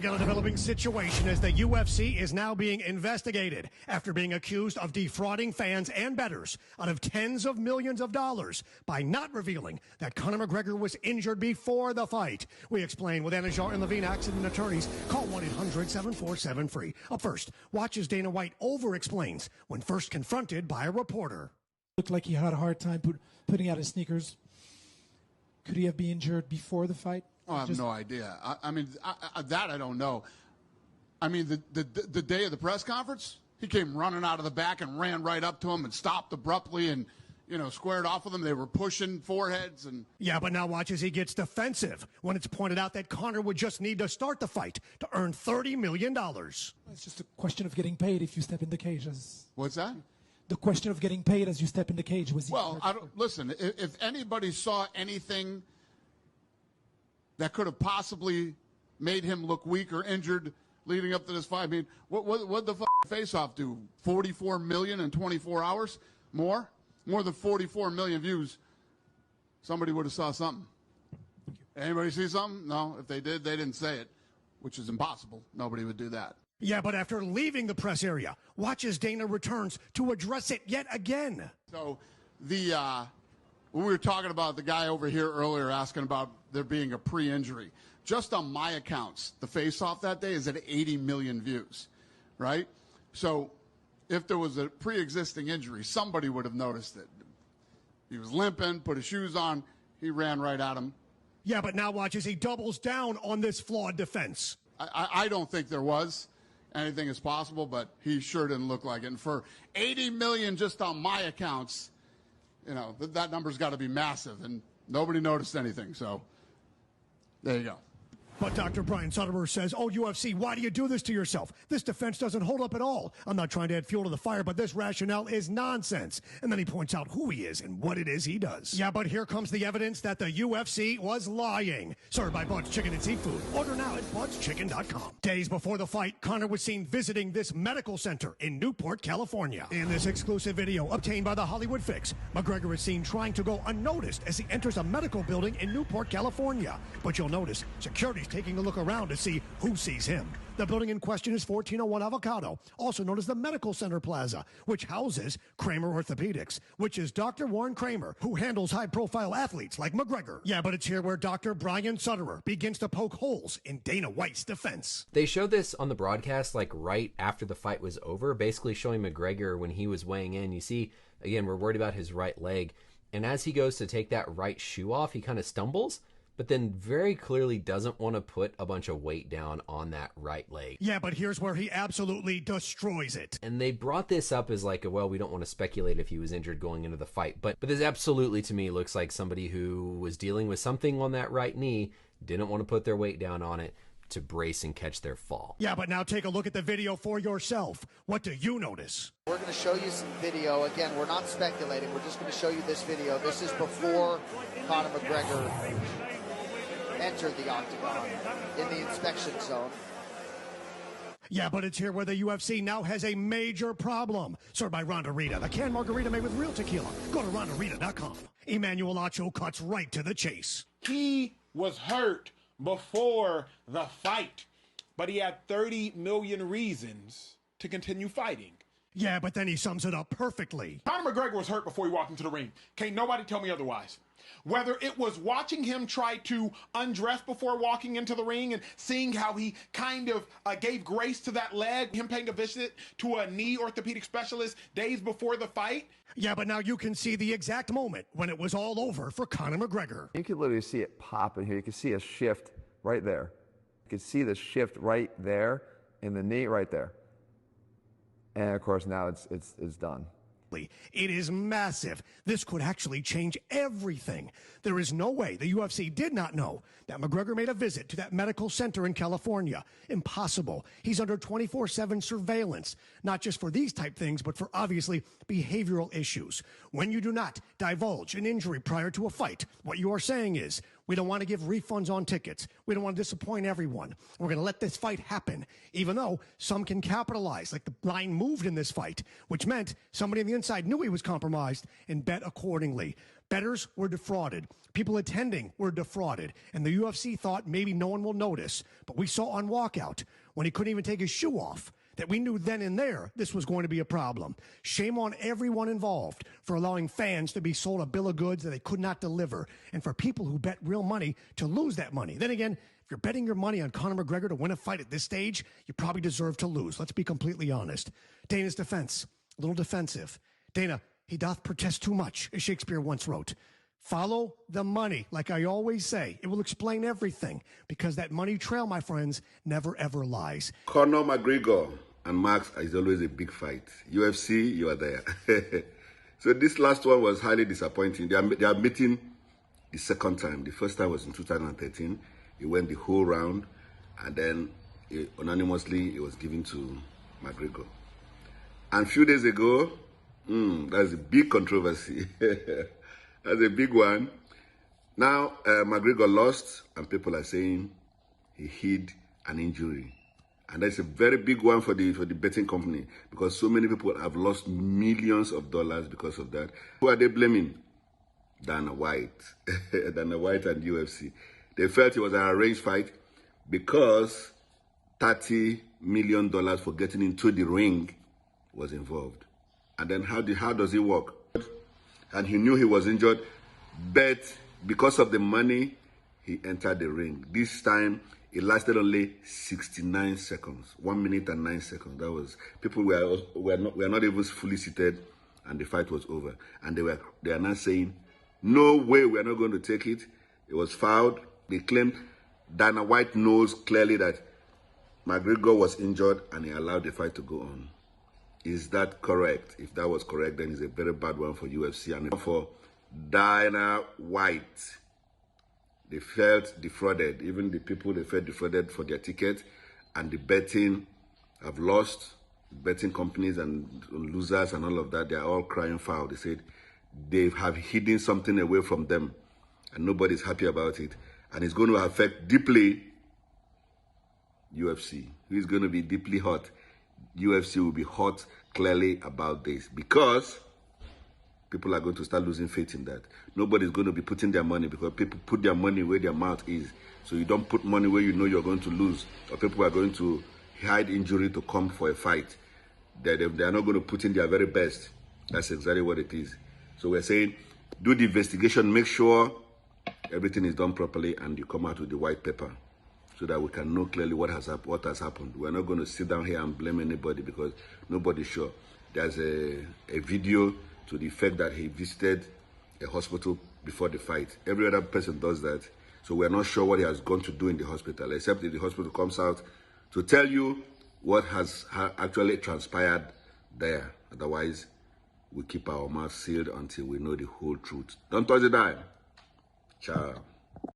A developing situation as the UFC is now being investigated after being accused of defrauding fans and bettors out of tens of millions of dollars by not revealing that Conor McGregor was injured before the fight. We explain with Anajar and Levine accident attorneys. Call 1-800-747-FREE. Up first, watch as Dana White over-explains when first confronted by a reporter. Looked like he had a hard time putting out his sneakers. Could he have been injured before the fight? Oh, I have no idea. I mean, that I don't know. I mean, the day of the press conference, he came running out of the back and ran right up to him and stopped abruptly and, you know, squared off with him. They were pushing foreheads and... Yeah, but now watch as he gets defensive when it's pointed out that Conor would just need to start the fight to earn $30 million. It's just a question of getting paid if you step in the cage. What's that? The question of getting paid as you step in the cage was... Well, listen, if anybody saw anything that could have possibly made him look weak or injured leading up to this fight, I mean, what the face-off do? 44 million in 24 hours? More than 44 million views. Somebody would have saw something. Anybody see something? No. If they did, they didn't say it, which is impossible. Nobody would do that. Yeah, but after leaving the press area, watch as Dana returns to address it yet again. So when we were talking about the guy over here earlier asking about there being a pre-injury, just on my accounts, the face-off that day is at 80 million views, right? So if there was a pre-existing injury, somebody would have noticed it. He was limping, put his shoes on, he ran right at him. Yeah, but now watch as he doubles down on this flawed defense. I don't think there was. Anything is possible, but he sure didn't look like it. And for 80 million just on my accounts, you know, that number's got to be massive, and nobody noticed anything. So there you go. But Dr. Brian Sutterer says, oh, UFC, why do you do this to yourself? This defense doesn't hold up at all. I'm not trying to add fuel to the fire, but this rationale is nonsense. And then he points out who he is and what it is he does. Yeah, but here comes the evidence that the UFC was lying. Served by Bud's Chicken and Seafood. Order now at budschicken.com. Days before the fight, Conor was seen visiting this medical center in Newport, California. In this exclusive video obtained by the Hollywood Fix, McGregor is seen trying to go unnoticed as he enters a medical building in Newport, California. But you'll notice security's taking a look around to see who sees him. The building in question is 1401 Avocado, also known as the Medical Center Plaza, which houses Kramer Orthopedics, which is Dr. Warren Kramer, who handles high-profile athletes like McGregor. Yeah, but it's here where Dr. Brian Sutterer begins to poke holes in Dana White's defense. They showed this on the broadcast like right after the fight was over, basically showing McGregor when he was weighing in. You see, again, we're worried about his right leg. And as he goes to take that right shoe off, he kind of stumbles, but then very clearly doesn't want to put a bunch of weight down on that right leg. Yeah, but here's where he absolutely destroys it. And they brought this up as like, well, we don't want to speculate if he was injured going into the fight. But this absolutely, to me, looks like somebody who was dealing with something on that right knee, didn't want to put their weight down on it to brace and catch their fall. Yeah, but now take a look at the video for yourself. What do you notice? We're going to show you some video. Again, we're not speculating. We're just going to show you this video. This is before Conor McGregor entered the octagon in the inspection zone. Yeah, but it's here where the UFC now has a major problem. Served by Ronda Rita, the canned margarita made with real tequila. Go to RondaRita.com. Emmanuel Acho cuts right to the chase. He was hurt before the fight, but he had 30 million reasons to continue fighting. Yeah, but then he sums it up perfectly. Conor McGregor was hurt before he walked into the ring. Can't nobody tell me otherwise. Whether it was watching him try to undress before walking into the ring and seeing how he kind of gave grace to that leg, him paying a visit to a knee orthopedic specialist days before the fight. Yeah, but now you can see the exact moment when it was all over for Conor McGregor. You can literally see it pop in here. You can see a shift right there. You can see the shift right there in the knee right there. And of course now it's done. It is massive. This could actually change everything. There is no way the UFC did not know that McGregor made a visit to that medical center in California. Impossible. He's under 24/7 surveillance, not just for these type things, but for obviously behavioral issues. When you do not divulge an injury prior to a fight, what you are saying is, we don't want to give refunds on tickets. We don't want to disappoint everyone. We're going to let this fight happen, even though some can capitalize, like the line moved in this fight, which meant somebody on the inside knew he was compromised and bet accordingly. Bettors were defrauded. People attending were defrauded. And the UFC thought maybe no one will notice. But we saw on walkout, when he couldn't even take his shoe off, that we knew then and there this was going to be a problem. Shame on everyone involved for allowing fans to be sold a bill of goods that they could not deliver, and for people who bet real money to lose that money. Then again, if you're betting your money on Conor McGregor to win a fight at this stage, you probably deserve to lose. Let's be completely honest. Dana's defense, a little defensive. Dana, he doth protest too much, as Shakespeare once wrote. Follow the money, like I always say. It will explain everything, because that money trail, my friends, never ever lies. Conor McGregor and Max is always a big fight. UFC, you are there. So this last one was highly disappointing. They are meeting the second time. The first time was in 2013. He went the whole round, and then unanimously it was given to McGregor. And a few days ago, that's a big controversy. That's a big one. Now, McGregor lost, and people are saying he hid an injury. And that's a very big one for the betting company, because so many people have lost millions of dollars because of that. Who are they blaming? Dana White. Dana White and UFC. They felt it was an arranged fight because $30 million for getting into the ring was involved. And then how does it work? And he knew he was injured, but because of the money, he entered the ring. This time, it lasted only 69 seconds, 1 minute and 9 seconds. That was, people were not even fully seated, and the fight was over. And they are now saying, no way, we are not going to take it. It was fouled. They claimed Dana White knows clearly that McGregor was injured, and he allowed the fight to go on. Is that correct? If that was correct, then it's a very bad one for UFC and for Dana White. They felt defrauded. Even the people, they felt defrauded for their ticket, and the betting have lost. Betting companies and losers and all of that, they are all crying foul. They said they have hidden something away from them, and nobody's happy about it. And it's going to affect deeply UFC, who is going to be deeply hot. UFC will be hot clearly about this, because people are going to start losing faith in that. Nobody's going to be putting their money, because people put their money where their mouth is. So you don't put money where you know you're going to lose, or people are going to hide injury to come for a fight. They are not going to put in their very best. That's exactly what it is. So we're saying, do the investigation, make sure everything is done properly, and you come out with the white paper, so that we can know clearly what has happened. We're not going to sit down here and blame anybody, because nobody's sure. There's a video to the effect that he visited a hospital before the fight. Every other person does that. So we're not sure what he has gone to do in the hospital, except if the hospital comes out to tell you what has actually transpired there. Otherwise, we keep our mouth sealed until we know the whole truth. Don't touch the dial. Ciao.